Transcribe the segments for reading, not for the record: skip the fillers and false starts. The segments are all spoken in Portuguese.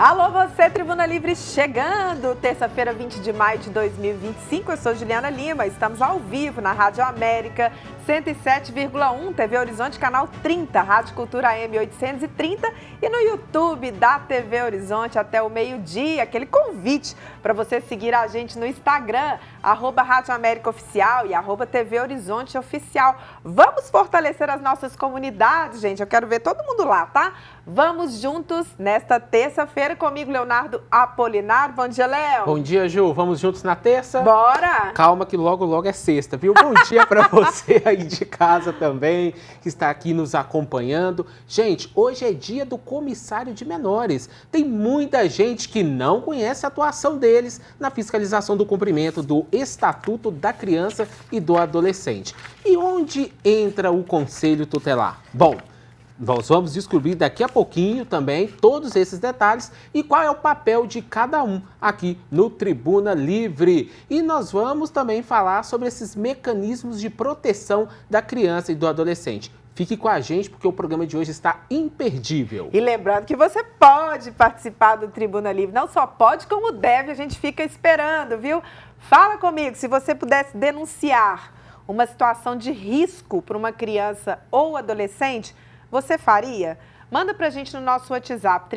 Alô, você, Tribuna Livre, chegando! Terça-feira, 20 de maio de 2025, eu sou Juliana Lima, estamos ao vivo na Rádio América 107,1, TV Horizonte, canal 30, Rádio Cultura AM 830 e no YouTube da TV Horizonte até o meio-dia. Aquele convite para você seguir a gente no Instagram, @Rádio América Oficial e @TV Horizonte Oficial. Vamos fortalecer as nossas comunidades, gente, eu quero ver todo mundo lá, tá? Vamos juntos nesta terça-feira comigo, Leonardo Apolinário. Bom dia, Léo. Bom dia, Ju. Vamos juntos na terça? Bora! Calma que logo, logo é sexta, viu? Bom dia para você aí de casa também, que está aqui nos acompanhando. Gente, hoje é dia do comissário de menores. Tem muita gente que não conhece a atuação deles na fiscalização do cumprimento do Estatuto da Criança e do Adolescente. E onde entra o Conselho Tutelar? Bom, nós vamos descobrir daqui a pouquinho também todos esses detalhes e qual é o papel de cada um aqui no Tribuna Livre. E nós vamos também falar sobre esses mecanismos de proteção da criança e do adolescente. Fique com a gente porque o programa de hoje está imperdível. E lembrando que você pode participar do Tribuna Livre, não só pode como deve, a gente fica esperando, viu? Fala comigo, se você pudesse denunciar uma situação de risco para uma criança ou adolescente, você faria? Manda pra gente no nosso WhatsApp,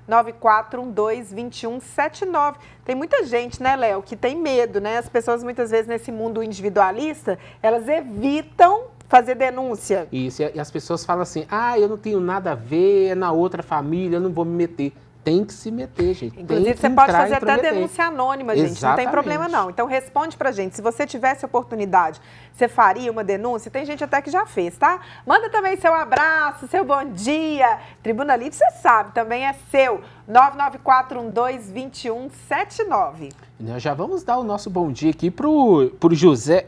319-9412-2179. Tem muita gente, né, Léo, que tem medo, né? As pessoas muitas vezes nesse mundo individualista, elas evitam fazer denúncia. Isso, e as pessoas falam assim, eu não tenho nada a ver, é na outra família, eu não vou me meter. Tem que se meter, gente. Inclusive, você pode fazer até denúncia anônima, gente. Exatamente. Não tem problema, não. Então, responde pra gente. Se você tivesse oportunidade, você faria uma denúncia? Tem gente até que já fez, tá? Manda também seu abraço, seu bom dia. Tribuna Livre, você sabe, também é seu. 99412-2179. Nós já vamos dar o nosso bom dia aqui pro José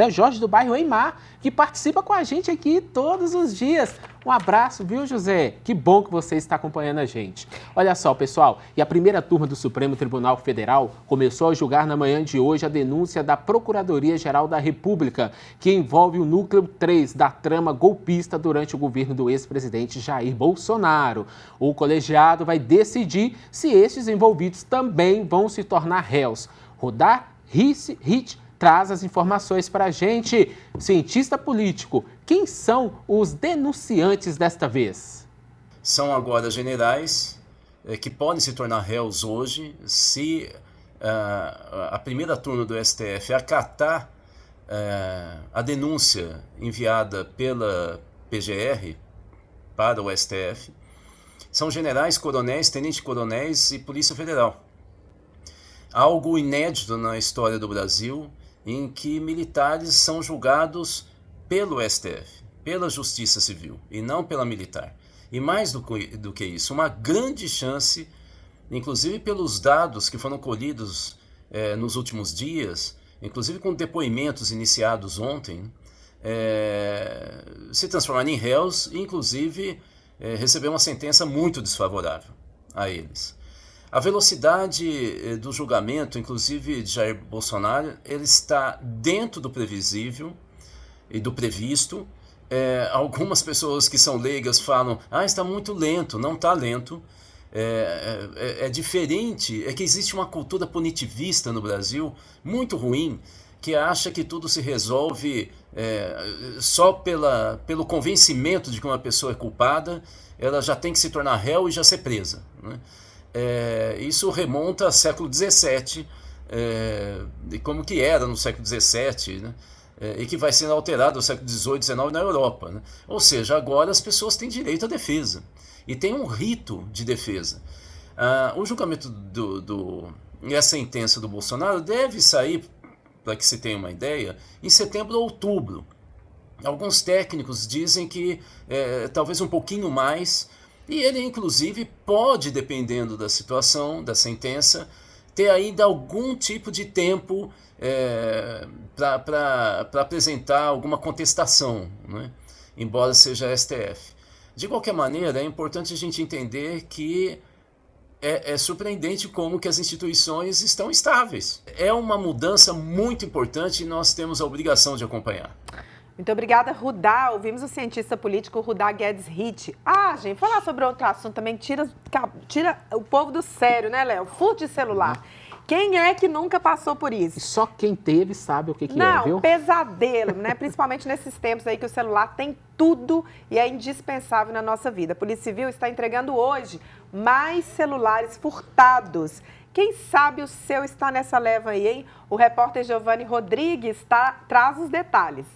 Jorge do bairro Eimar, que participa com a gente aqui todos os dias. Um abraço, viu, José? Que bom que você está acompanhando a gente. Olha só, pessoal, e a primeira turma do Supremo Tribunal Federal começou a julgar na manhã de hoje a denúncia da Procuradoria-Geral da República, que envolve o núcleo 3 da trama golpista durante o governo do ex-presidente Jair Bolsonaro. O colegiado vai decidir se estes envolvidos também vão se tornar réus. Rodar Hit traz as informações para a gente. Cientista político, quem são os denunciantes desta vez? São agora generais que podem se tornar réus hoje se a primeira turma do STF acatar a denúncia enviada pela PGR para o STF. São generais, coronéis, tenente-coronéis e Polícia Federal. Algo inédito na história do Brasil, em que militares são julgados pelo STF, pela Justiça Civil, e não pela militar. E mais do que isso, uma grande chance, inclusive pelos dados que foram colhidos nos últimos dias, inclusive com depoimentos iniciados ontem, se transformarem em réus e, inclusive, receber uma sentença muito desfavorável a eles. A velocidade do julgamento, inclusive de Jair Bolsonaro, ele está dentro do previsível e do previsto. Algumas pessoas que são leigas falam, está muito lento. Não está lento. É diferente, é que existe uma cultura punitivista no Brasil muito ruim, que acha que tudo se resolve só pelo convencimento de que uma pessoa é culpada, ela já tem que se tornar réu e já ser presa, né? Isso remonta ao século XVII, e como que era no século XVII, né? E que vai sendo alterado no século XVIII, XIX na Europa, né? Ou seja, agora as pessoas têm direito à defesa e tem um rito de defesa. O julgamento e a sentença do Bolsonaro deve sair, para que se tenha uma ideia, em setembro ou outubro. Alguns técnicos dizem que talvez um pouquinho mais. E ele, inclusive, pode, dependendo da situação, da sentença, ter ainda algum tipo de tempo para apresentar alguma contestação, né? Embora seja STF. De qualquer maneira, é importante a gente entender que é surpreendente como que as instituições estão estáveis. É uma mudança muito importante e nós temos a obrigação de acompanhar. Muito obrigada, Rudá. Ouvimos o cientista político Rudá Guedes Ritt. Gente, falar sobre outro assunto também tira o povo do sério, né, Léo? Furto de celular. Quem é que nunca passou por isso? Só quem teve sabe o que Não, é, viu? Pesadelo, né? Principalmente nesses tempos aí que o celular tem tudo e é indispensável na nossa vida. A Polícia Civil está entregando hoje mais celulares furtados. Quem sabe o seu está nessa leva aí, hein? O repórter Giovanni Rodrigues traz os detalhes.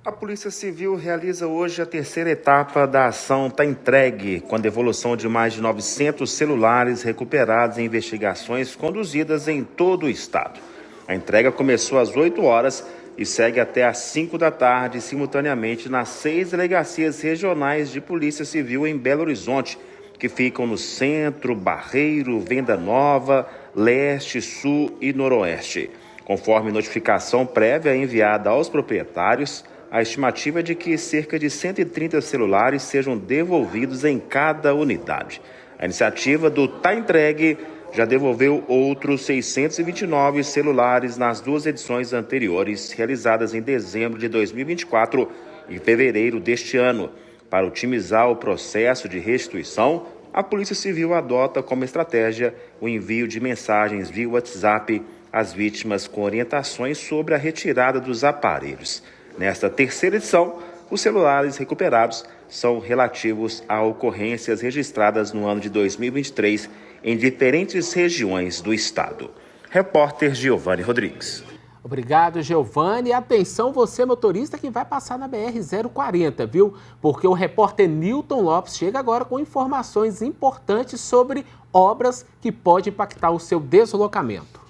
A Polícia Civil realiza hoje a terceira etapa da ação Tá Entregue, com a devolução de mais de 900 celulares recuperados em investigações conduzidas em todo o estado. A entrega começou às 8 horas e segue até às 5 da tarde, simultaneamente nas 6 delegacias regionais de Polícia Civil em Belo Horizonte, que ficam no Centro, Barreiro, Venda Nova, Leste, Sul e Noroeste. Conforme notificação prévia enviada aos proprietários, a estimativa é de que cerca de 130 celulares sejam devolvidos em cada unidade. A iniciativa do Tá Entregue já devolveu outros 629 celulares nas 2 edições anteriores, realizadas em dezembro de 2024 e fevereiro deste ano. Para otimizar o processo de restituição, a Polícia Civil adota como estratégia o envio de mensagens via WhatsApp às vítimas com orientações sobre a retirada dos aparelhos. Nesta terceira edição, os celulares recuperados são relativos a ocorrências registradas no ano de 2023 em diferentes regiões do estado. Repórter Giovanni Rodrigues. Obrigado, Giovanni. Atenção, você motorista que vai passar na BR-040, viu? Porque o repórter Newton Lopes chega agora com informações importantes sobre obras que podem impactar o seu deslocamento.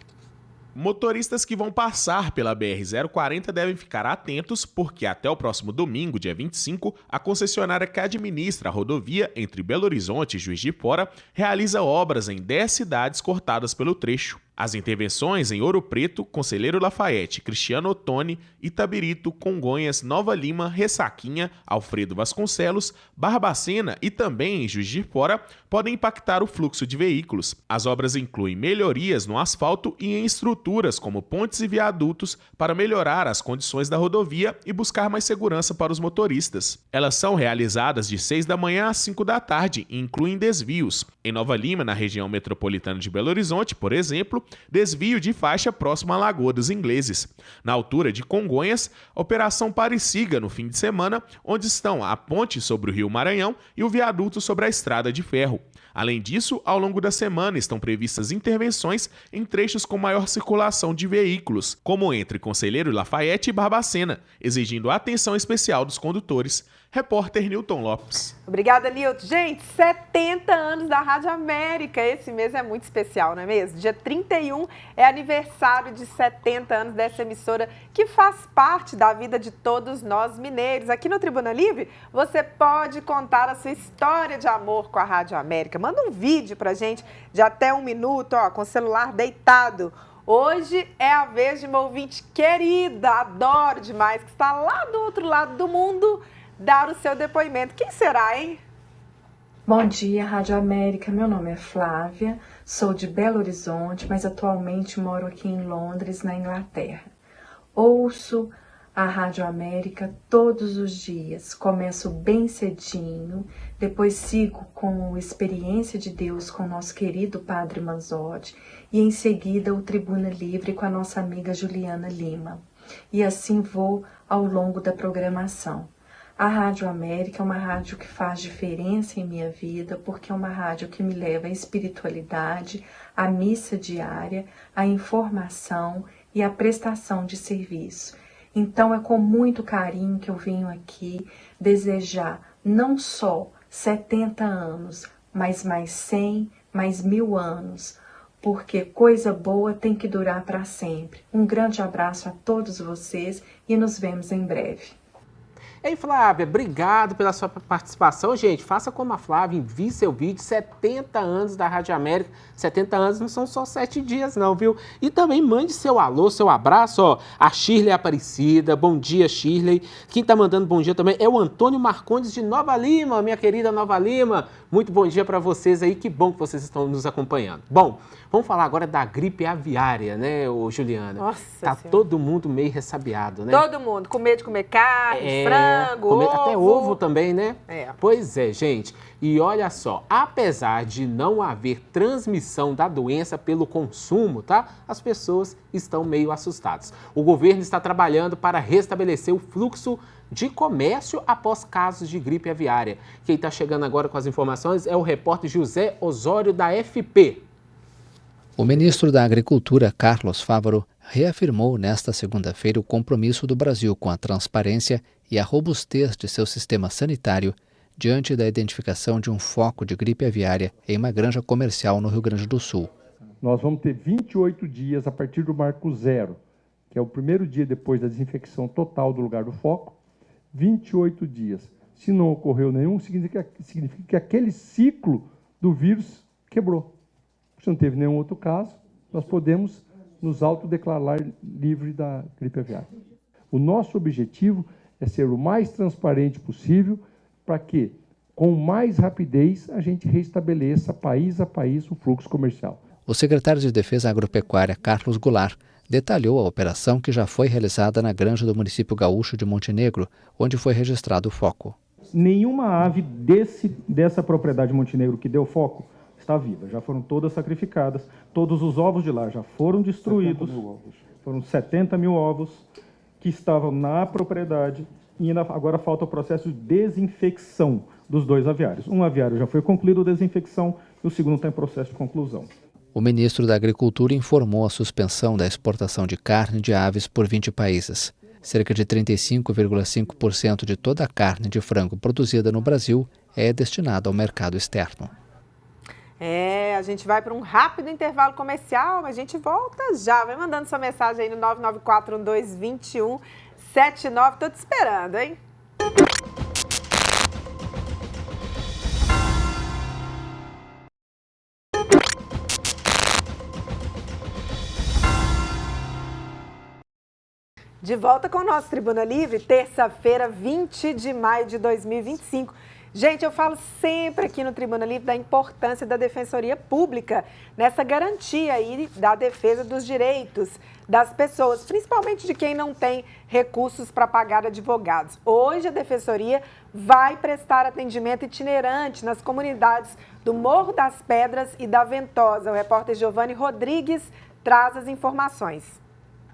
Motoristas que vão passar pela BR-040 devem ficar atentos porque até o próximo domingo, dia 25, a concessionária que administra a rodovia entre Belo Horizonte e Juiz de Fora realiza obras em 10 cidades cortadas pelo trecho. As intervenções em Ouro Preto, Conselheiro Lafayette, Cristiano Ottoni, Itabirito, Congonhas, Nova Lima, Ressaquinha, Alfredo Vasconcelos, Barbacena e também em Juiz de Fora podem impactar o fluxo de veículos. As obras incluem melhorias no asfalto e em estruturas como pontes e viadutos para melhorar as condições da rodovia e buscar mais segurança para os motoristas. Elas são realizadas de 6 da manhã às 5 da tarde e incluem desvios. Em Nova Lima, na região metropolitana de Belo Horizonte, por exemplo, desvio de faixa próximo à Lagoa dos Ingleses. Na altura de Congonhas, operação Pare-Siga no fim de semana, onde estão a ponte sobre o Rio Maranhão e o viaduto sobre a Estrada de Ferro. Além disso, ao longo da semana estão previstas intervenções em trechos com maior circulação de veículos, como entre Conselheiro Lafayette e Barbacena, exigindo atenção especial dos condutores. Repórter Newton Lopes. Obrigada, Nilton. Gente, 70 anos da Rádio América. Esse mês é muito especial, não é mesmo? Dia 31 é aniversário de 70 anos dessa emissora que faz parte da vida de todos nós mineiros. Aqui no Tribuna Livre, você pode contar a sua história de amor com a Rádio América. Manda um vídeo pra gente de até 1 minuto, com o celular deitado. Hoje é a vez de uma ouvinte querida, adoro demais, que está lá do outro lado do mundo, dar o seu depoimento. Quem será, hein? Bom dia, Rádio América. Meu nome é Flávia, sou de Belo Horizonte, mas atualmente moro aqui em Londres, na Inglaterra. Ouço a Rádio América todos os dias. Começo bem cedinho, depois sigo com a Experiência de Deus com o nosso querido Padre Manzotti e em seguida o Tribuna Livre com a nossa amiga Juliana Lima. E assim vou ao longo da programação. A Rádio América é uma rádio que faz diferença em minha vida, porque é uma rádio que me leva à espiritualidade, à missa diária, à informação e à prestação de serviço. Então é com muito carinho que eu venho aqui desejar não só 70 anos, mas mais 100, mais 1000 anos, porque coisa boa tem que durar para sempre. Um grande abraço a todos vocês e nos vemos em breve. Ei, Flávia, obrigado pela sua participação. Gente, faça como a Flávia, envie seu vídeo, 70 anos da Rádio América. 70 anos não são só 7 dias não, viu? E também mande seu alô, seu abraço, ó. A Shirley Aparecida, bom dia, Shirley. Quem tá mandando bom dia também é o Antônio Marcondes de Nova Lima, minha querida Nova Lima. Muito bom dia para vocês aí, que bom que vocês estão nos acompanhando. Bom, vamos falar agora da gripe aviária, né, Juliana? Nossa Tá Senhora. todo mundo meio ressabiado, né? Todo mundo, com medo de comer carne, frango, ovo. Até ovo também, né? É. Pois é, gente. E olha só, apesar de não haver transmissão da doença pelo consumo, tá? As pessoas estão meio assustadas. O governo está trabalhando para restabelecer o fluxo de comércio após casos de gripe aviária. Quem está chegando agora com as informações é o repórter José Osório da FP. O ministro da Agricultura, Carlos Fávaro, reafirmou nesta segunda-feira o compromisso do Brasil com a transparência e a robustez de seu sistema sanitário diante da identificação de um foco de gripe aviária em uma granja comercial no Rio Grande do Sul. Nós vamos ter 28 dias a partir do marco zero, que é o primeiro dia depois da desinfecção total do lugar do foco, 28 dias. Se não ocorreu nenhum, significa que aquele ciclo do vírus quebrou. Se não teve nenhum outro caso, nós podemos nos autodeclarar livre da gripe aviária. O nosso objetivo é ser o mais transparente possível para que, com mais rapidez, a gente restabeleça país a país o fluxo comercial. O secretário de Defesa Agropecuária, Carlos Goulart, detalhou a operação que já foi realizada na granja do município gaúcho de Montenegro, onde foi registrado o foco. Nenhuma ave dessa propriedade de Montenegro que deu foco está viva. Já foram todas sacrificadas. Todos os ovos de lá já foram destruídos. Foram 70 mil ovos que estavam na propriedade e agora falta o processo de desinfecção dos 2 aviários. Um aviário já foi concluído a desinfecção e o segundo está em processo de conclusão. O ministro da Agricultura informou a suspensão da exportação de carne de aves por 20 países. Cerca de 35,5% de toda a carne de frango produzida no Brasil é destinada ao mercado externo. A gente vai para um rápido intervalo comercial, mas a gente volta já. Vai mandando sua mensagem aí no 994122179. Tô te esperando, hein? De volta com o nosso Tribuna Livre, terça-feira, 20 de maio de 2025. Gente, eu falo sempre aqui no Tribuna Livre da importância da Defensoria Pública nessa garantia aí da defesa dos direitos das pessoas, principalmente de quem não tem recursos para pagar advogados. Hoje a Defensoria vai prestar atendimento itinerante nas comunidades do Morro das Pedras e da Ventosa. O repórter Giovanni Rodrigues traz as informações.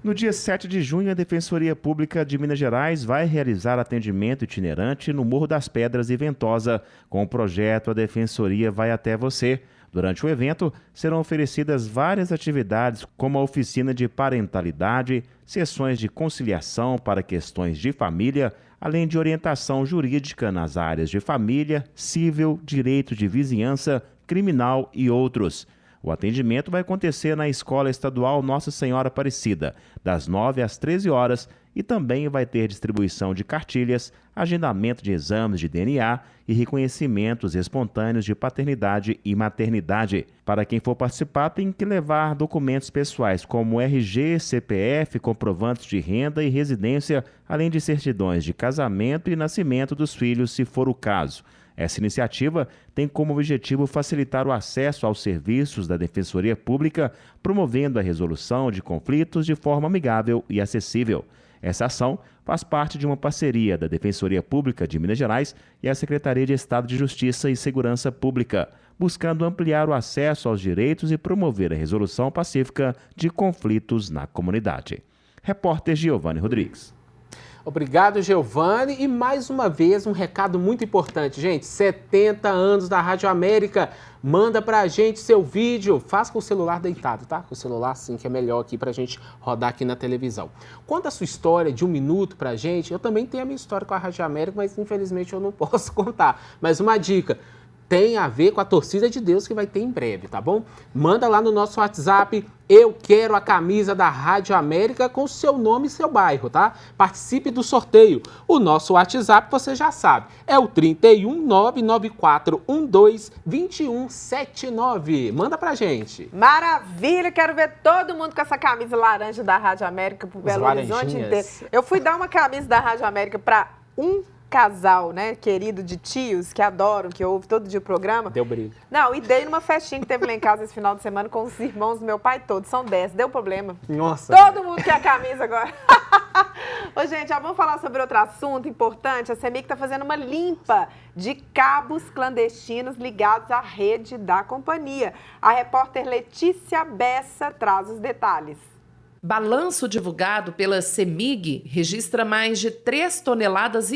No dia 7 de junho, a Defensoria Pública de Minas Gerais vai realizar atendimento itinerante no Morro das Pedras e Ventosa. Com o projeto A Defensoria Vai Até Você. Durante o evento, serão oferecidas várias atividades, como a oficina de parentalidade, sessões de conciliação para questões de família, além de orientação jurídica nas áreas de família, civil, direito de vizinhança, criminal e outros. O atendimento vai acontecer na Escola Estadual Nossa Senhora Aparecida, das 9 às 13 horas, e também vai ter distribuição de cartilhas, agendamento de exames de DNA e reconhecimentos espontâneos de paternidade e maternidade. Para quem for participar, tem que levar documentos pessoais como RG, CPF, comprovantes de renda e residência, além de certidões de casamento e nascimento dos filhos, se for o caso. Essa iniciativa tem como objetivo facilitar o acesso aos serviços da Defensoria Pública, promovendo a resolução de conflitos de forma amigável e acessível. Essa ação faz parte de uma parceria da Defensoria Pública de Minas Gerais e a Secretaria de Estado de Justiça e Segurança Pública, buscando ampliar o acesso aos direitos e promover a resolução pacífica de conflitos na comunidade. Repórter Giovanni Rodrigues. Obrigado, Giovanni. E mais uma vez um recado muito importante, gente. 70 anos da Rádio América. Manda pra gente seu vídeo. Faz com o celular deitado, tá? Com o celular sim, que é melhor aqui pra gente rodar aqui na televisão. Conta a sua história de 1 minuto pra gente. Eu também tenho a minha história com a Rádio América, mas infelizmente eu não posso contar. Mas uma dica. tem a ver com a torcida de Deus que vai ter em breve, tá bom? Manda lá no nosso WhatsApp, eu quero a camisa da Rádio América com seu nome e seu bairro, tá? Participe do sorteio. O nosso WhatsApp você já sabe, é o 31 99412 2179. Manda pra gente. Maravilha, quero ver todo mundo com essa camisa laranja da Rádio América pro Belo Horizonte inteiro. Eu fui dar uma camisa da Rádio América para um casal, né, querido de tios, que adoram, que ouvem todo dia o programa. Deu briga. Não, e dei numa festinha que teve lá em casa esse final de semana com os irmãos do meu pai todos, são 10, deu problema. Nossa. Todo mundo quer a camisa agora. Ô, gente, já vamos falar sobre outro assunto importante. A CEMIG está fazendo uma limpa de cabos clandestinos ligados à rede da companhia. A repórter Letícia Bessa traz os detalhes. Balanço divulgado pela CEMIG registra mais de 3,5 toneladas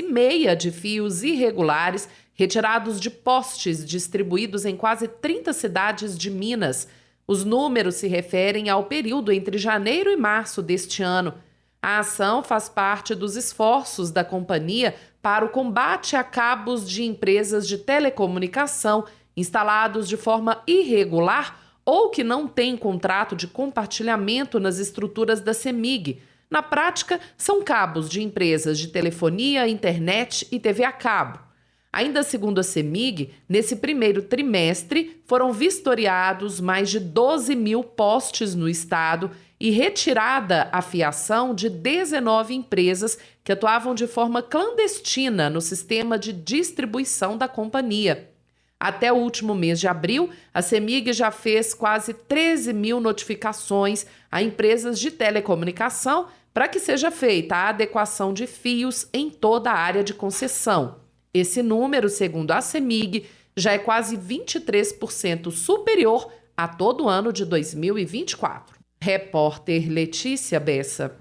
de fios irregulares retirados de postes distribuídos em quase 30 cidades de Minas. Os números se referem ao período entre janeiro e março deste ano. A ação faz parte dos esforços da companhia para o combate a cabos de empresas de telecomunicação instalados de forma irregular ou que não têm contrato de compartilhamento nas estruturas da CEMIG. Na prática, são cabos de empresas de telefonia, internet e TV a cabo. Ainda segundo a CEMIG, nesse primeiro trimestre, foram vistoriados mais de 12 mil postes no estado e retirada a fiação de 19 empresas que atuavam de forma clandestina no sistema de distribuição da companhia. Até o último mês de abril, a CEMIG já fez quase 13 mil notificações a empresas de telecomunicação para que seja feita a adequação de fios em toda a área de concessão. Esse número, segundo a CEMIG, já é quase 23% superior a todo o ano de 2024. Repórter Letícia Bessa.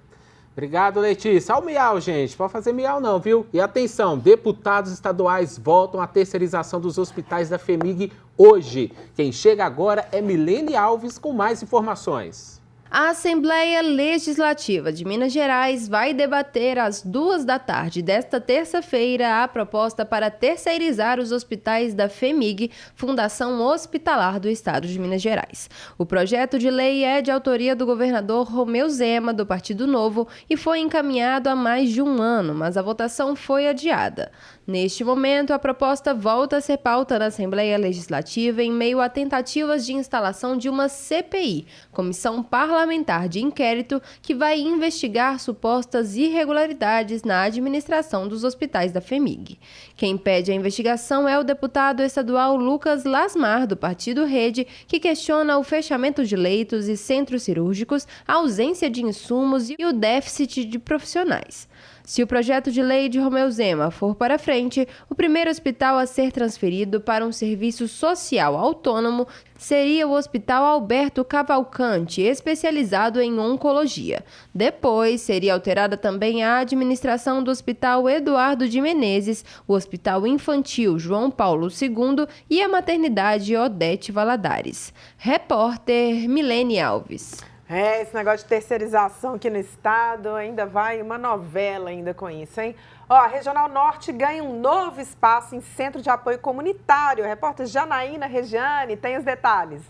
Obrigado, Letícia. Olha o miau, gente. Pode fazer miau não, viu? E atenção, deputados estaduais voltam à terceirização dos hospitais da FEMIG hoje. Quem chega agora é Milene Alves com mais informações. A Assembleia Legislativa de Minas Gerais vai debater às 14h desta terça-feira a proposta para terceirizar os hospitais da FEMIG, Fundação Hospitalar do Estado de Minas Gerais. O projeto de lei é de autoria do governador Romeu Zema, do Partido Novo, e foi encaminhado há mais de um ano, mas a votação foi adiada. Neste momento, a proposta volta a ser pauta na Assembleia Legislativa em meio a tentativas de instalação de uma CPI, Comissão Parlamentar de Inquérito, que vai investigar supostas irregularidades na administração dos hospitais da FEMIG. Quem pede a investigação é o deputado estadual Lucas Lasmar, do Partido Rede, que questiona o fechamento de leitos e centros cirúrgicos, a ausência de insumos e o déficit de profissionais. Se o projeto de lei de Romeu Zema for para frente, o primeiro hospital a ser transferido para um serviço social autônomo seria o Hospital Alberto Cavalcante, especializado em oncologia. Depois, seria alterada também a administração do Hospital Eduardo de Menezes, o Hospital Infantil João Paulo II e a Maternidade Odete Valadares. Repórter Milene Alves. Esse negócio de terceirização aqui no estado ainda vai uma novela ainda com isso, hein? Ó, a Regional Norte ganha um novo espaço em Centro de Apoio Comunitário. A repórter Janaína Regiane tem os detalhes.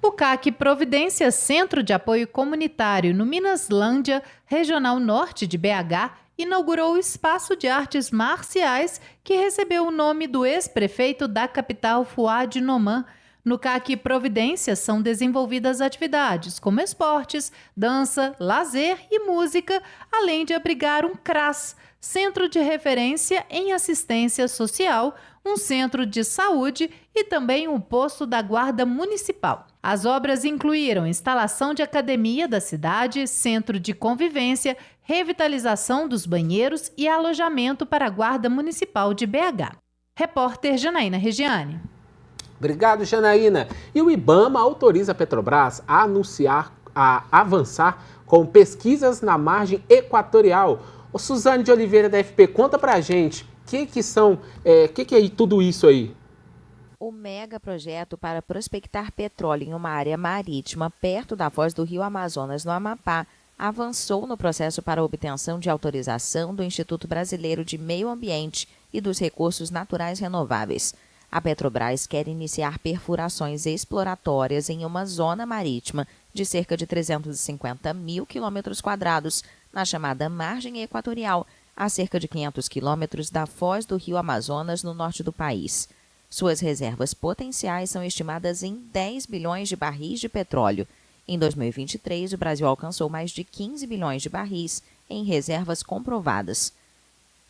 O CAC Providência Centro de Apoio Comunitário no Minaslândia, Regional Norte de BH, inaugurou o Espaço de Artes Marciais, que recebeu o nome do ex-prefeito da capital, Fuad Noman. No CAC Providência são desenvolvidas atividades como esportes, dança, lazer e música, além de abrigar um CRAS, Centro de Referência em Assistência Social, um centro de saúde e também um posto da Guarda Municipal. As obras incluíram instalação de academia da cidade, centro de convivência, revitalização dos banheiros e alojamento para a Guarda Municipal de BH. Repórter Janaína Regiane. Obrigado, Janaína. E o IBAMA autoriza a Petrobras a avançar com pesquisas na margem equatorial. Ô, Suzane de Oliveira, da FP, conta pra gente, o que é tudo isso aí? O megaprojeto para prospectar petróleo em uma área marítima perto da foz do rio Amazonas, no Amapá, avançou no processo para obtenção de autorização do Instituto Brasileiro de Meio Ambiente e dos Recursos Naturais Renováveis. A Petrobras quer iniciar perfurações exploratórias em uma zona marítima de cerca de 350 mil quilômetros quadrados, na chamada margem equatorial, a cerca de 500 quilômetros da foz do rio Amazonas, no norte do país. Suas reservas potenciais são estimadas em 10 bilhões de barris de petróleo. Em 2023, o Brasil alcançou mais de 15 bilhões de barris em reservas comprovadas.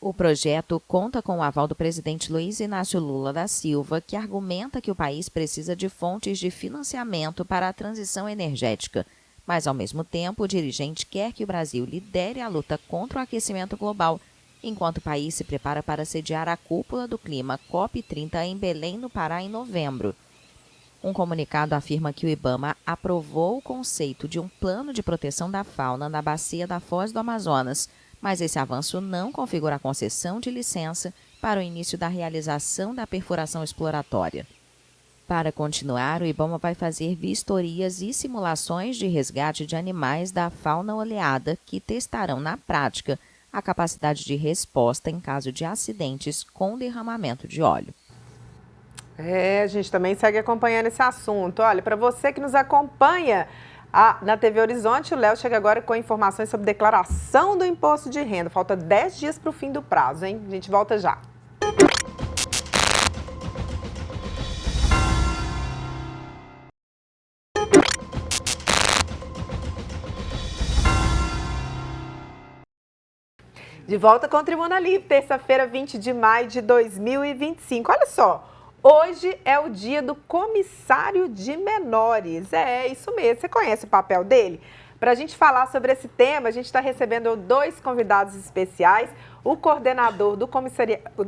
O projeto conta com o aval do presidente Luiz Inácio Lula da Silva, que argumenta que o país precisa de fontes de financiamento para a transição energética. Mas, ao mesmo tempo, o dirigente quer que o Brasil lidere a luta contra o aquecimento global, enquanto o país se prepara para sediar a Cúpula do Clima COP30 em Belém, no Pará, em novembro. Um comunicado afirma que o IBAMA aprovou o conceito de um plano de proteção da fauna na bacia da Foz do Amazonas, mas esse avanço não configura a concessão de licença para o início da realização da perfuração exploratória. Para continuar, o IBAMA vai fazer vistorias e simulações de resgate de animais da fauna oleada que testarão na prática a capacidade de resposta em caso de acidentes com derramamento de óleo. A gente também segue acompanhando esse assunto. Olha, para você que nos acompanha na TV Horizonte, o Léo chega agora com informações sobre declaração do imposto de renda. Falta 10 dias para o fim do prazo, hein? A gente volta já. De volta com o Tribuna Livre, terça-feira, 20 de maio de 2025. Olha só, hoje é o dia do comissário de menores. É isso mesmo, você conhece o papel dele? Para a gente falar sobre esse tema, a gente está recebendo 2 convidados especiais. O coordenador do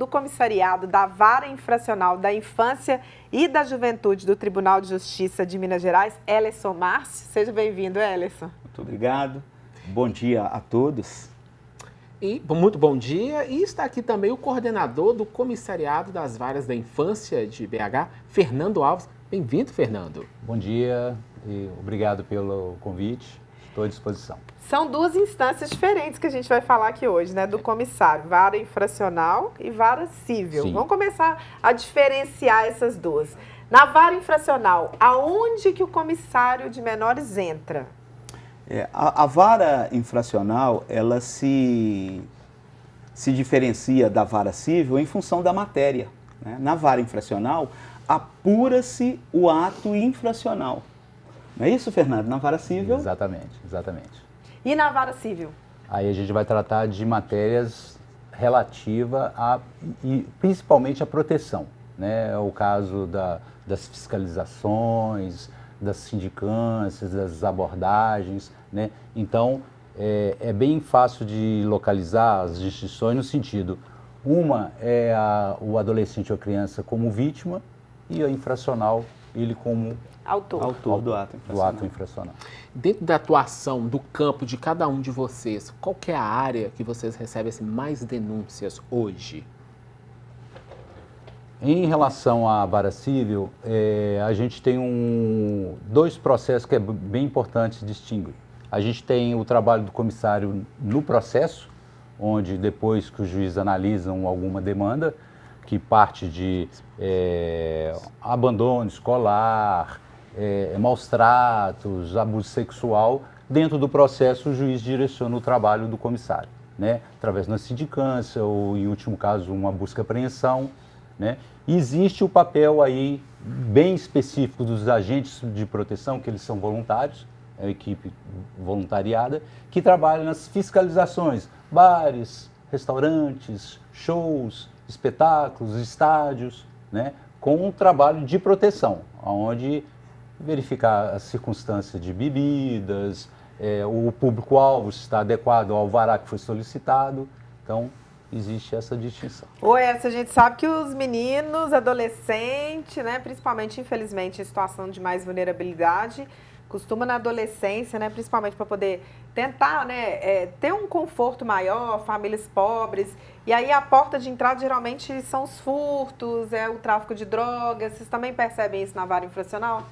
comissariado da Vara Infracional da Infância e da Juventude do Tribunal de Justiça de Minas Gerais, Ellerson Márcio. Seja bem-vindo, Ellerson. Muito obrigado. Bom dia a todos. E muito bom dia. E está aqui também o coordenador do Comissariado das Varas da Infância de BH, Fernando Alves. Bem-vindo, Fernando. Bom dia e obrigado pelo convite. Estou à disposição. São 2 instâncias diferentes que a gente vai falar aqui hoje, né? Do comissário, vara infracional e vara civil. Sim. Vamos começar a diferenciar essas duas. Na vara infracional, aonde que o comissário de menores entra? A vara infracional, ela se diferencia da vara civil em função da matéria, né? Na vara infracional, apura-se o ato infracional. Não é isso, Fernando? Na vara civil? Exatamente. E na vara civil? Aí a gente vai tratar de matérias relativas e principalmente à proteção, né? É o caso das fiscalizações, das sindicâncias, das abordagens, né? Então, é bem fácil de localizar as distinções no sentido, uma é o adolescente ou criança como vítima e a infracional, ele como autor do ato infracional. Dentro da atuação do campo de cada um de vocês, qual que é a área que vocês recebem mais denúncias hoje? Em relação à vara civil, a gente tem 2 processos que é bem importante distinguir. A gente tem o trabalho do comissário no processo, onde depois que o juiz analisa alguma demanda, que parte de abandono escolar, maus tratos, abuso sexual, dentro do processo o juiz direciona o trabalho do comissário, né? Através de uma sindicância ou, em último caso, uma busca e apreensão, né? Existe o papel aí bem específico dos agentes de proteção, que eles são voluntários, é a equipe voluntariada, que trabalha nas fiscalizações, bares, restaurantes, shows, espetáculos, estádios, né? Com um trabalho de proteção, onde verificar as circunstâncias de bebidas, o público-alvo está adequado ao alvará que foi solicitado, então existe essa distinção. A gente sabe que os meninos, adolescentes, né, principalmente, infelizmente, em situação de mais vulnerabilidade, costuma na adolescência, né, principalmente para poder tentar, né, ter um conforto maior, famílias pobres, e aí a porta de entrada geralmente são os furtos, o tráfico de drogas. Vocês também percebem isso na vara infracional?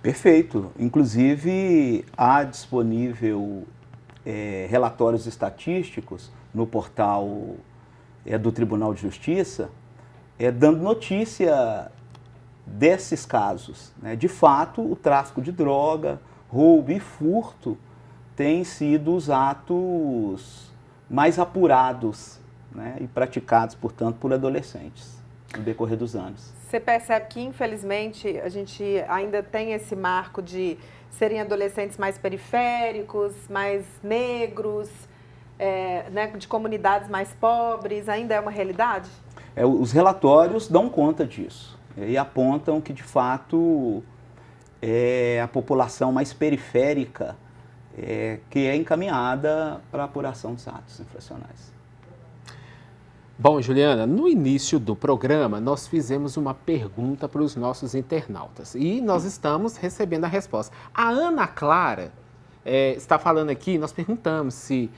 Perfeito. Inclusive, há disponível relatórios estatísticos no portal do Tribunal de Justiça, dando notícia desses casos, né? De fato, o tráfico de droga, roubo e furto têm sido os atos mais apurados, né? E praticados, portanto, por adolescentes no decorrer dos anos. Você percebe que, infelizmente, a gente ainda tem esse marco de serem adolescentes mais periféricos, mais negros, né, de comunidades mais pobres, ainda é uma realidade? Os relatórios dão conta disso e apontam que, de fato, é a população mais periférica que é encaminhada para a apuração dos atos infracionais. Bom, Juliana, no início do programa, nós fizemos uma pergunta para os nossos internautas e nós estamos recebendo a resposta. A Ana Clara está falando aqui, nós perguntamos se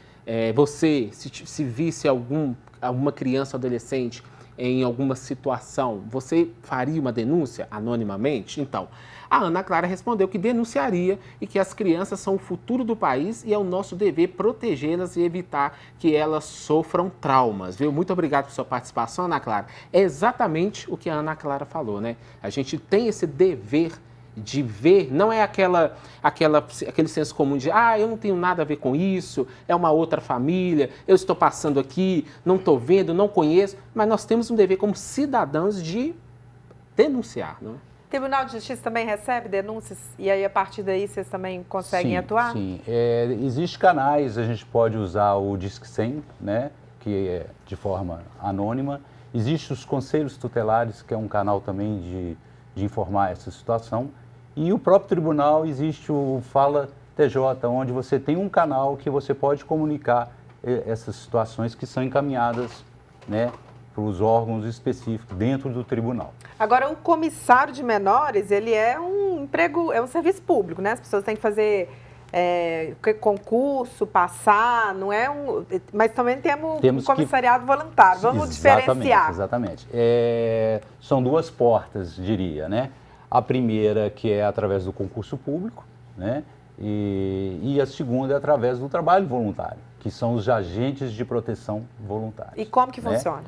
você, se visse alguma criança ou adolescente em alguma situação, você faria uma denúncia anonimamente? Então, a Ana Clara respondeu que denunciaria e que as crianças são o futuro do país e é o nosso dever protegê-las e evitar que elas sofram traumas, viu? Muito obrigado por sua participação, Ana Clara. É exatamente o que a Ana Clara falou, né? A gente tem esse dever de ver, não é aquele senso comum de eu não tenho nada a ver com isso, é uma outra família, eu estou passando aqui, não estou vendo, não conheço, mas nós temos um dever como cidadãos de denunciar, não é? O Tribunal de Justiça também recebe denúncias e aí a partir daí vocês também conseguem atuar? Sim, existem canais, a gente pode usar o Disque 100, né, que é de forma anônima. Existem os conselhos tutelares, que é um canal também de informar essa situação. E o próprio tribunal existe o Fala TJ, onde você tem um canal que você pode comunicar essas situações que são encaminhadas, né, para os órgãos específicos dentro do tribunal. Agora, o comissário de menores, ele é um emprego, é um serviço público, né? As pessoas têm que fazer concurso, passar, não é um... Mas também temos um comissariado voluntário. Vamos diferenciar. Exatamente. São duas portas, diria, né? A primeira que é através do concurso público, né? E a segunda é através do trabalho voluntário, que são os agentes de proteção voluntária. E como que funciona?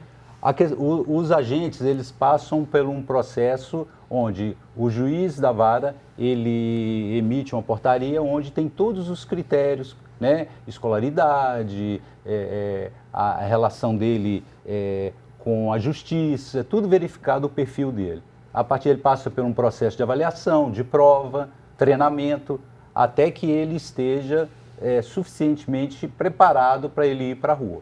Os agentes, eles passam por um processo onde o juiz da vara, ele emite uma portaria onde tem todos os critérios, né? Escolaridade, a relação dele com a justiça, tudo verificado o perfil dele. A partir ele passa por um processo de avaliação, de prova, treinamento, até que ele esteja suficientemente preparado para ele ir para a rua.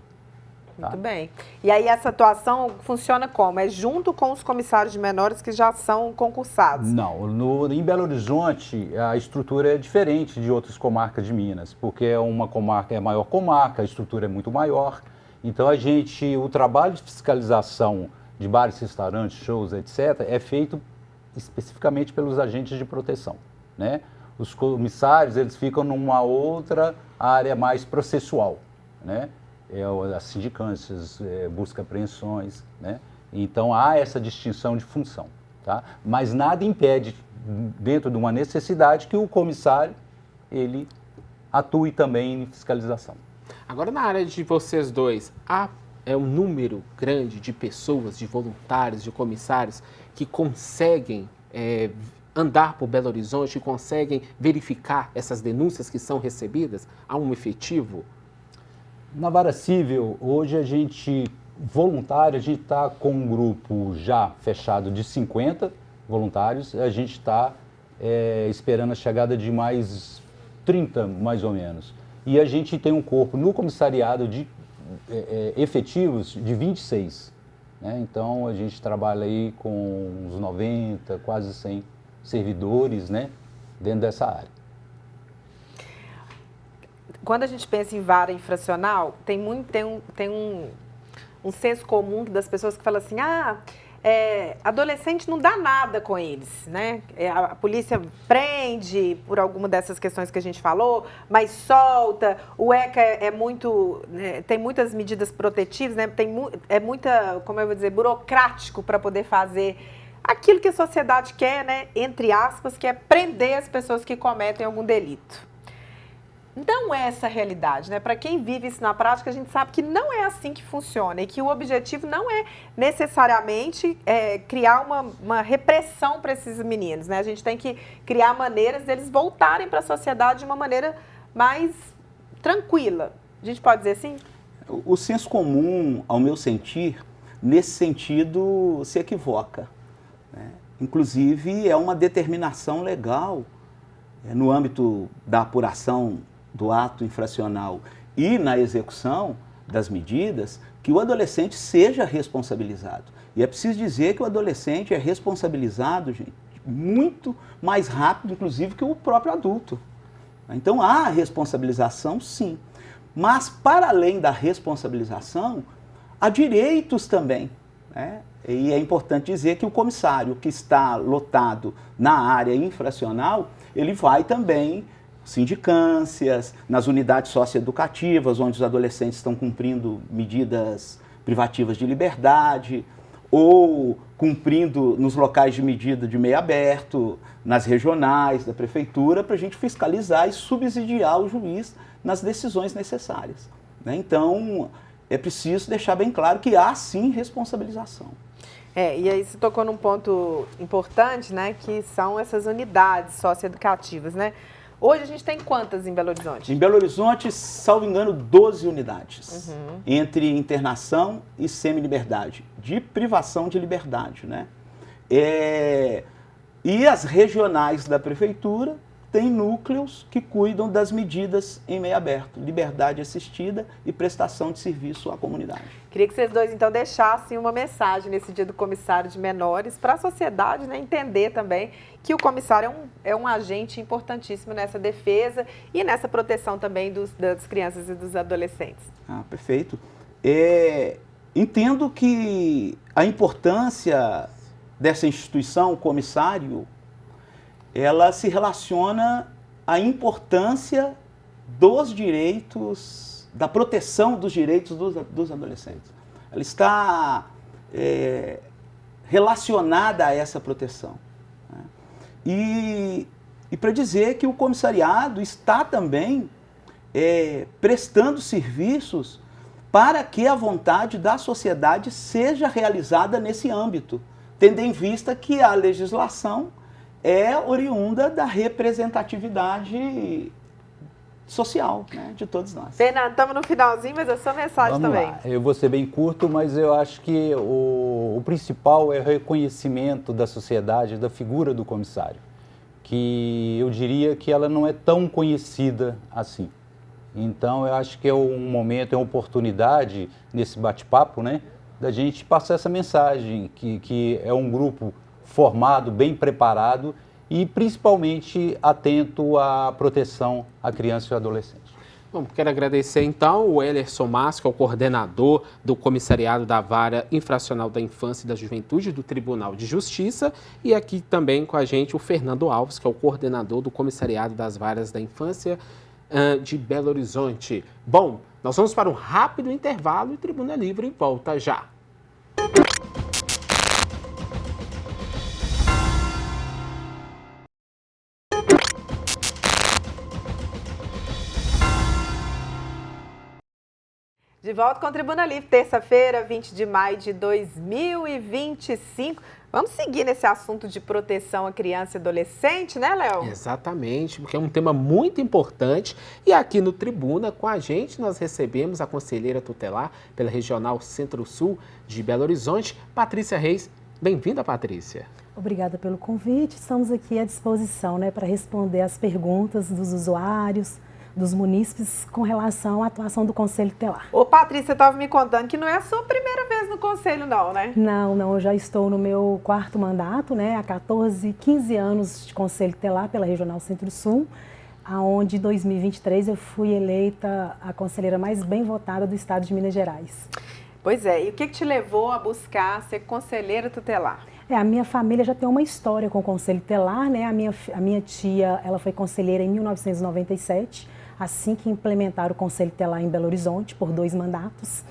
Muito bem. E aí essa atuação funciona como? É junto com os comissários de menores que já são concursados? Não, em Belo Horizonte a estrutura é diferente de outras comarcas de Minas, porque é uma comarca, é a maior comarca, a estrutura é muito maior. Então o trabalho de fiscalização de bares, restaurantes, shows, etc., é feito especificamente pelos agentes de proteção, né? Os comissários, eles ficam numa outra área mais processual, né? As sindicâncias, busca apreensões, né? Então há essa distinção de função, tá? Mas nada impede, dentro de uma necessidade, que o comissário ele atue também em fiscalização. Agora, na área de vocês dois, há um número grande de pessoas, de voluntários, de comissários que conseguem andar por Belo Horizonte, que conseguem verificar essas denúncias que são recebidas? Há um efetivo? Na vara civil, hoje a gente está com um grupo já fechado de 50 voluntários, a gente está esperando a chegada de mais 30, mais ou menos. E a gente tem um corpo no comissariado de efetivos de 26. Né? Então a gente trabalha aí com uns 90, quase 100 servidores, né, dentro dessa área. Quando a gente pensa em vara infracional, tem um senso comum das pessoas que falam assim, adolescente não dá nada com eles, né? A polícia prende por alguma dessas questões que a gente falou, mas solta, o ECA tem muitas medidas protetivas, né? É muita, como eu vou dizer, burocrático para poder fazer aquilo que a sociedade quer, né? Entre aspas, que é prender as pessoas que cometem algum delito. não é essa a realidade, né? Para quem vive isso na prática, a gente sabe que não é assim que funciona e que o objetivo não é necessariamente criar uma repressão para esses meninos, né? A gente tem que criar maneiras deles voltarem para a sociedade de uma maneira mais tranquila. A gente pode dizer assim? O senso comum, ao meu sentir, nesse sentido, se equivoca, né? Inclusive, é uma determinação legal no âmbito da apuração do ato infracional e na execução das medidas, que o adolescente seja responsabilizado. E é preciso dizer que o adolescente é responsabilizado, gente, muito mais rápido, inclusive, que o próprio adulto. Então, há responsabilização, sim. Mas, para além da responsabilização, há direitos também, né? E é importante dizer que o comissário que está lotado na área infracional, ele vai também sindicâncias, nas unidades socioeducativas, onde os adolescentes estão cumprindo medidas privativas de liberdade, ou cumprindo nos locais de medida de meio aberto, nas regionais da prefeitura, para a gente fiscalizar e subsidiar o juiz nas decisões necessárias, né? Então, é preciso deixar bem claro que há sim responsabilização. E aí você tocou num ponto importante, né, que são essas unidades socioeducativas, né? Hoje a gente tem quantas em Belo Horizonte? Em Belo Horizonte, salvo engano, 12 unidades, entre internação e semi-liberdade, de privação de liberdade, né? E as regionais da prefeitura têm núcleos que cuidam das medidas em meio aberto, liberdade assistida e prestação de serviço à comunidade. Queria que vocês dois, então, deixassem uma mensagem nesse dia do comissário de menores para a sociedade, né, entender também que o comissário é um agente importantíssimo nessa defesa e nessa proteção também das crianças e dos adolescentes. Perfeito. Entendo que a importância dessa instituição, o comissário, ela se relaciona à importância dos direitos, da proteção dos direitos dos adolescentes. Ela está relacionada a essa proteção, né? E para dizer que o comissariado está também prestando serviços para que a vontade da sociedade seja realizada nesse âmbito, tendo em vista que a legislação é oriunda da representatividade social, né, de todos nós. Fernando, estamos no finalzinho, mas a sua mensagem Vamos também. Lá. Eu vou ser bem curto, mas eu acho que o principal é o reconhecimento da sociedade, da figura do comissário, que eu diria que ela não é tão conhecida assim. Então, eu acho que é um momento, é uma oportunidade, nesse bate-papo, né, da gente passar essa mensagem, que é um grupo formado, bem preparado e principalmente atento à proteção à criança e ao adolescente. Bom, quero agradecer então o Ellerson Mas, que é o coordenador do Comissariado da Vara Infracional da Infância e da Juventude do Tribunal de Justiça, e aqui também com a gente o Fernando Alves, que é o coordenador do Comissariado das Varas da Infância de Belo Horizonte. Bom, nós vamos para um rápido intervalo e Tribuna Livre volta já. De volta com a Tribuna Livre, terça-feira, 20 de maio de 2025. Vamos seguir nesse assunto de proteção à criança e adolescente, né, Léo? Exatamente, porque é um tema muito importante. E aqui no Tribuna, com a gente, nós recebemos a conselheira tutelar pela Regional Centro-Sul de Belo Horizonte, Patrícia Reis. Bem-vinda, Patrícia. Obrigada pelo convite. Estamos aqui à disposição, né, para responder às perguntas dos usuários, dos munícipes com relação à atuação do Conselho Tutelar. Ô, Patrícia, você estava me contando que não é a sua primeira vez no Conselho, não, né? Não, eu já estou no meu 4º mandato, né? Há 15 anos de Conselho Tutelar pela Regional Centro-Sul, onde em 2023 eu fui eleita a conselheira mais bem votada do estado de Minas Gerais. Pois é, e o que te levou a buscar ser conselheira tutelar? A minha família já tem uma história com o Conselho Tutelar, né? A minha tia, ela foi conselheira em 1997, assim que implementaram o Conselho Tutelar em Belo Horizonte, por 2 mandatos.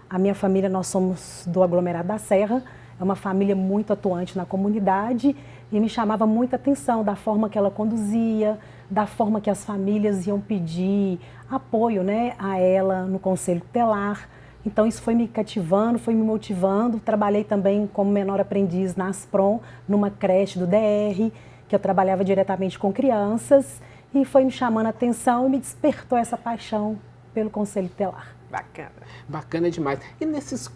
A minha família, nós somos do aglomerado da Serra, é uma família muito atuante na comunidade e me chamava muita atenção da forma que ela conduzia, da forma que as famílias iam pedir apoio, né, a ela no Conselho Tutelar. Então isso foi me cativando, foi me motivando. Trabalhei também como menor aprendiz na Asprom, numa creche do DR, que eu trabalhava diretamente com crianças, e foi me chamando a atenção e me despertou essa paixão pelo Conselho Tutelar. Bacana. Bacana demais. E nesses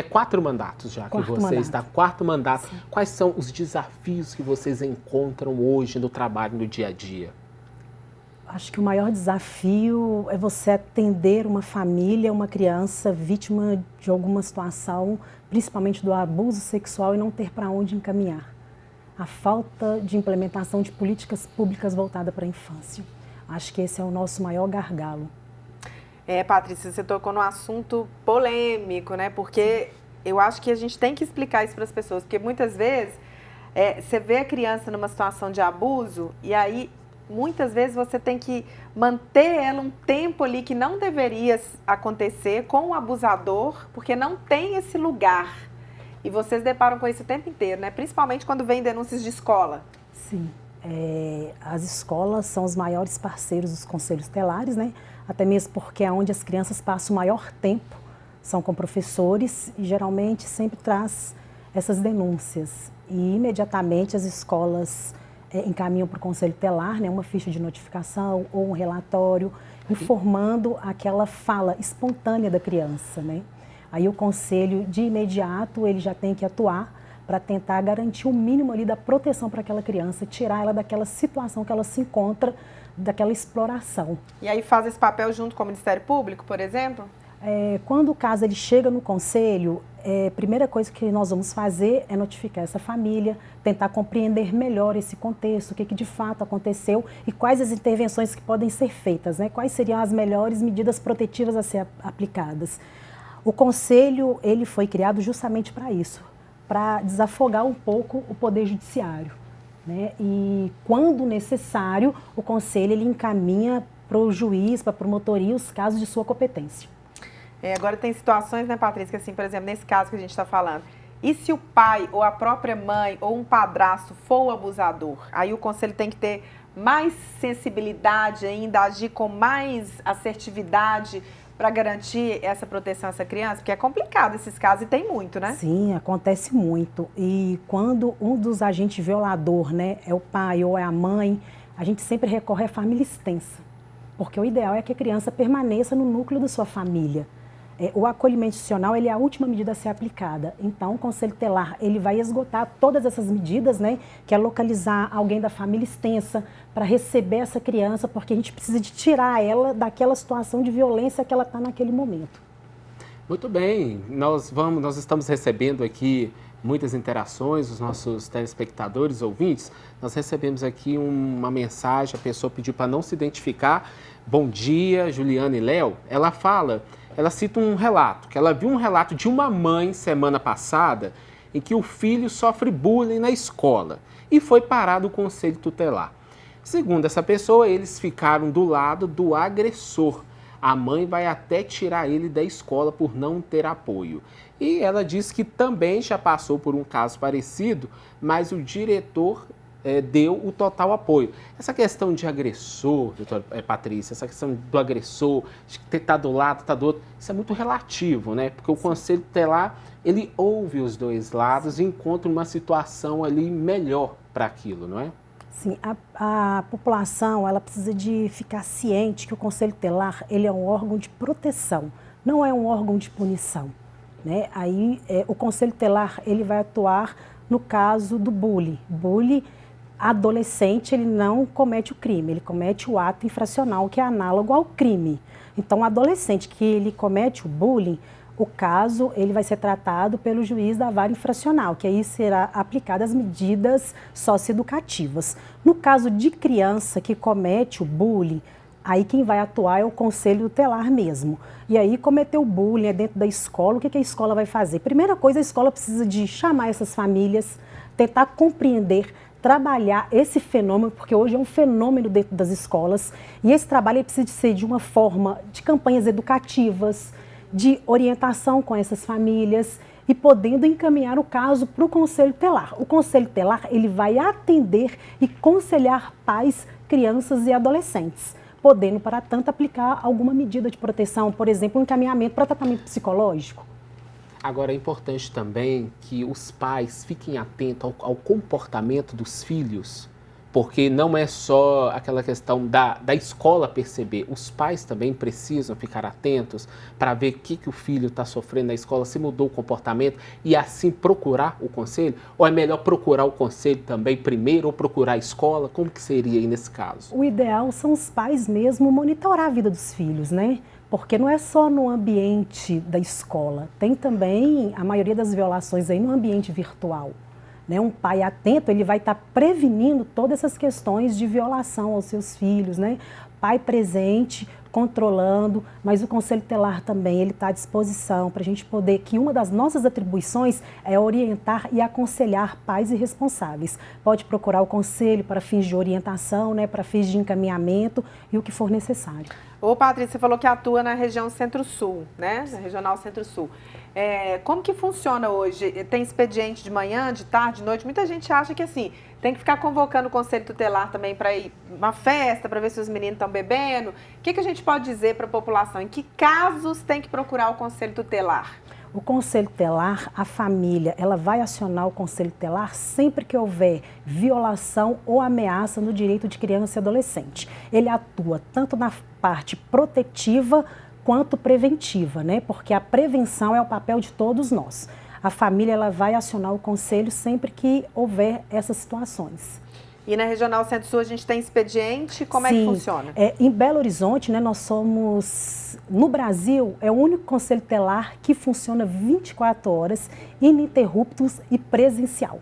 4 mandatos já que você está, 4 mandatos, sim, quais são os desafios que vocês encontram hoje no trabalho, no dia a dia? Acho que o maior desafio é você atender uma família, uma criança vítima de alguma situação, principalmente do abuso sexual, e não ter para onde encaminhar. A falta de implementação de políticas públicas voltadas para a infância. Acho que esse é o nosso maior gargalo. Patrícia, você tocou num assunto polêmico, né? Porque eu acho que a gente tem que explicar isso para as pessoas, porque muitas vezes você vê a criança numa situação de abuso e aí muitas vezes você tem que manter ela um tempo ali que não deveria acontecer com o abusador, porque não tem esse lugar. E vocês deparam com isso o tempo inteiro, né? Principalmente quando vem denúncias de escola. Sim. As escolas são os maiores parceiros dos conselhos tutelares, né? Até mesmo porque é onde as crianças passam o maior tempo, são com professores e geralmente sempre traz essas denúncias. E imediatamente as escolas encaminham para o Conselho Tutelar, né, uma ficha de notificação ou um relatório informando aquela fala espontânea da criança, né? Aí o conselho, de imediato, ele já tem que atuar para tentar garantir o mínimo ali da proteção para aquela criança, tirar ela daquela situação que ela se encontra, daquela exploração. E aí faz esse papel junto com o Ministério Público, por exemplo? Quando o caso ele chega no conselho, a primeira coisa que nós vamos fazer é notificar essa família, tentar compreender melhor esse contexto, o que de fato aconteceu e quais as intervenções que podem ser feitas, né? Quais seriam as melhores medidas protetivas a ser aplicadas. O conselho ele foi criado justamente para isso, para desafogar um pouco o poder judiciário, né? E quando necessário, o conselho ele encaminha para o juiz, para a promotoria, os casos de sua competência. Agora tem situações, né, Patrícia, que assim, por exemplo, nesse caso que a gente está falando, e se o pai ou a própria mãe ou um padrasto for o abusador? Aí o conselho tem que ter mais sensibilidade ainda, agir com mais assertividade para garantir essa proteção a essa criança? Porque é complicado esses casos e tem muito, né? Sim, acontece muito. E quando um dos agentes violador, né, é o pai ou é a mãe, a gente sempre recorre à família extensa. Porque o ideal é que a criança permaneça no núcleo da sua família. O acolhimento institucional ele é a última medida a ser aplicada. Então, o Conselho Tutelar ele vai esgotar todas essas medidas, né, que é localizar alguém da família extensa para receber essa criança, porque a gente precisa de tirar ela daquela situação de violência que ela está naquele momento. Muito bem, nós estamos recebendo aqui muitas interações, os nossos telespectadores, ouvintes. Nós recebemos aqui uma mensagem, a pessoa pediu para não se identificar. Bom dia, Juliana e Léo. Ela cita um relato, que ela viu um relato de uma mãe semana passada em que o filho sofre bullying na escola e foi parado o Conselho Tutelar. Segundo essa pessoa, eles ficaram do lado do agressor. A mãe vai até tirar ele da escola por não ter apoio. E ela diz que também já passou por um caso parecido, mas o diretor deu o total apoio. Essa questão de agressor, doutora Patrícia, essa questão do agressor, de estar do lado, estar do outro, isso é muito relativo, né? Porque o Conselho Tutelar, ele ouve os dois lados e encontra uma situação ali melhor para aquilo, não é? Sim, a população ela precisa de ficar ciente que o Conselho Tutelar ele é um órgão de proteção, não é um órgão de punição, né? Aí o Conselho Tutelar ele vai atuar no caso do bullying. Bullying, adolescente ele não comete o crime, ele comete o ato infracional que é análogo ao crime. Então, o adolescente que ele comete o bullying, o caso ele vai ser tratado pelo juiz da vara infracional, que aí será aplicadas as medidas socioeducativas. No caso de criança que comete o bullying, aí quem vai atuar é o Conselho Tutelar mesmo. E aí cometeu bullying dentro da escola, o que a escola vai fazer? Primeira coisa, a escola precisa de chamar essas famílias, tentar compreender, trabalhar esse fenômeno, porque hoje é um fenômeno dentro das escolas, e esse trabalho precisa de ser de uma forma de campanhas educativas, de orientação com essas famílias, e podendo encaminhar o caso para o Conselho Tutelar. O Conselho Tutelar ele vai atender e conselhar pais, crianças e adolescentes, podendo, para tanto, aplicar alguma medida de proteção, por exemplo, um encaminhamento para tratamento psicológico. Agora, é importante também que os pais fiquem atentos ao comportamento dos filhos, porque não é só aquela questão da escola perceber, os pais também precisam ficar atentos para ver o que o filho está sofrendo na escola, se mudou o comportamento e assim procurar o conselho, ou é melhor procurar o conselho também primeiro ou procurar a escola? Como que seria aí nesse caso? O ideal são os pais mesmo monitorar a vida dos filhos, né? Porque não é só no ambiente da escola, tem também a maioria das violações aí no ambiente virtual. Né? Um pai atento, ele vai estar prevenindo todas essas questões de violação aos seus filhos, né? Pai presente, controlando, mas o Conselho Tutelar também, ele está à disposição para a gente poder, que uma das nossas atribuições é orientar e aconselhar pais irresponsáveis. Pode procurar o conselho para fins de orientação, né? Para fins de encaminhamento e o que for necessário. Ô, Patrícia, você falou que atua na região Centro-Sul, né? Na Regional Centro-Sul. Como que funciona hoje? Tem expediente de manhã, de tarde, de noite? Muita gente acha que, assim, tem que ficar convocando o Conselho Tutelar também para ir uma festa, para ver se os meninos estão bebendo. O que a gente pode dizer para a população? Em que casos tem que procurar o Conselho Tutelar? O Conselho Tutelar, a família, ela vai acionar o Conselho Tutelar sempre que houver violação ou ameaça no direito de criança e adolescente. Ele atua tanto na parte protetiva quanto preventiva, né? Porque a prevenção é o papel de todos nós. A família ela vai acionar o Conselho sempre que houver essas situações. E na Regional Centro-Sul a gente tem expediente, como Sim, é que funciona? Em Belo Horizonte, né, nós somos, no Brasil, é o único Conselho Tutelar que funciona 24 horas, ininterruptos e presencial.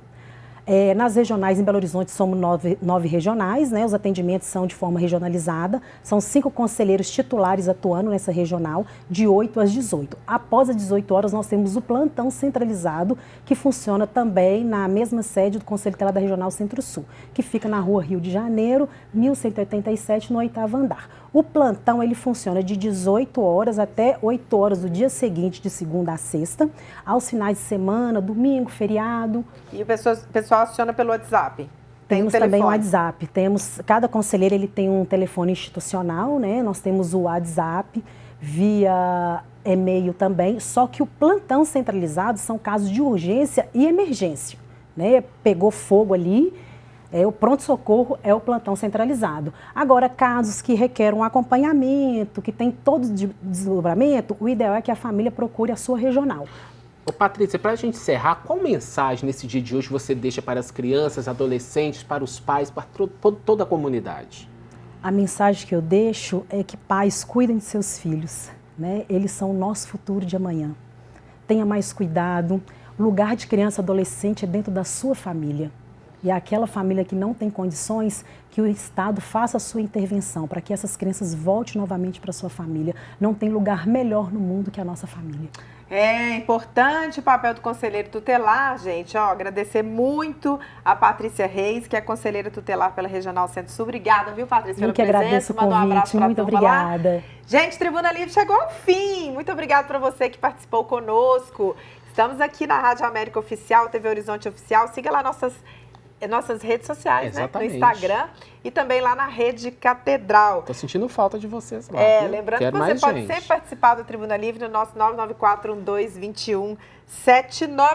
Nas regionais em Belo Horizonte somos 9 regionais, né? Os atendimentos são de forma regionalizada, são 5 conselheiros titulares atuando nessa regional, de 8 às 18. Após as 18 horas nós temos o plantão centralizado, que funciona também na mesma sede do Conselho Tutelar da Regional Centro-Sul, que fica na Rua Rio de Janeiro, 1187, no 8º andar. O plantão ele funciona de 18 horas até 8 horas do dia seguinte, de segunda a sexta, aos finais de semana, domingo, feriado. E o pessoal aciona pelo WhatsApp? Temos também o WhatsApp. Cada conselheiro ele tem um telefone institucional, né? Nós temos o WhatsApp, via e-mail também, só que o plantão centralizado são casos de urgência e emergência, né? Pegou fogo ali, o pronto-socorro é o plantão centralizado. Agora, casos que requerem um acompanhamento, que tem todo o desdobramento, o ideal é que a família procure a sua regional. Ô, Patrícia, para a gente encerrar, qual mensagem nesse dia de hoje você deixa para as crianças, adolescentes, para os pais, para toda a comunidade? A mensagem que eu deixo é que pais cuidem de seus filhos, né? Eles são o nosso futuro de amanhã. Tenha mais cuidado. O lugar de criança e adolescente é dentro da sua família. E aquela família que não tem condições, que o Estado faça a sua intervenção para que essas crianças voltem novamente para a sua família. Não tem lugar melhor no mundo que a nossa família. É importante o papel do conselheiro tutelar, gente. Agradecer muito a Patrícia Reis, que é conselheira tutelar pela Regional Centro-Sul. Obrigada, viu, Patrícia, pela presença. Agradeço o convite. Manda um abraço muito obrigada. Lá. Gente, Tribuna Livre chegou ao fim. Muito obrigada para você que participou conosco. Estamos aqui na Rádio América Oficial, TV Horizonte Oficial. Siga lá nossas redes sociais, né? No Instagram e também lá na Rede Catedral. Tô sentindo falta de vocês lá. Lembrando que você pode sempre participar do Tribuna Livre no nosso 994-12-2179.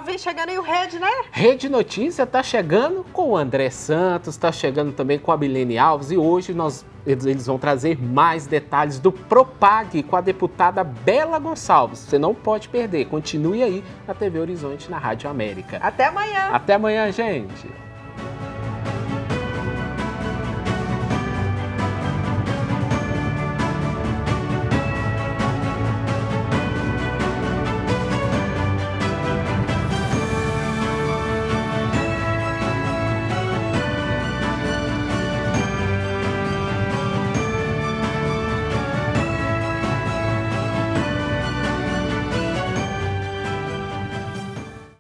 Vem chegando aí o Rede, né? Rede Notícia tá chegando com o André Santos, tá chegando também com a Milene Alves e hoje eles vão trazer mais detalhes do Propag com a deputada Bela Gonçalves. Você não pode perder. Continue aí na TV Horizonte, na Rádio América. Até amanhã. Até amanhã, gente.